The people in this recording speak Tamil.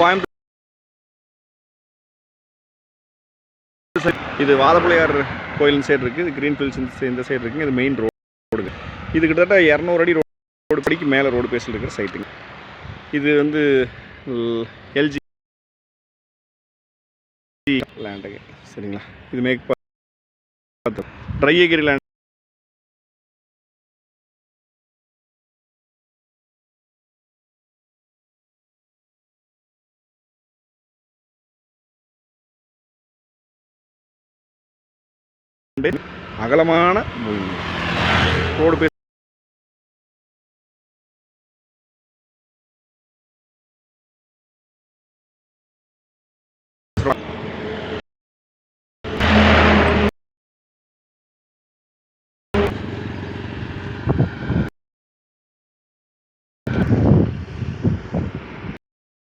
கோயம்புத்தூர் இது வாதப்புளையார் கோயில் சைடு இருக்குது, இது கிரீன் ஃபீல்ட்ஸ் இந்த சைடு இருக்குங்க. இது மெயின் ரோடுங்க. இது கிட்டத்தட்ட 200 அடி ரோடு படிக்கு மேலே ரோடு பேஸில் இருக்கிற சைட்டுங்க. இது வந்து எல்ஜி லேண்டுங்க, சரிங்களா. இது மேற்கு பார்த்து ட்ரையகிரி லேண்ட் அகலமான ரோடு பேஸ்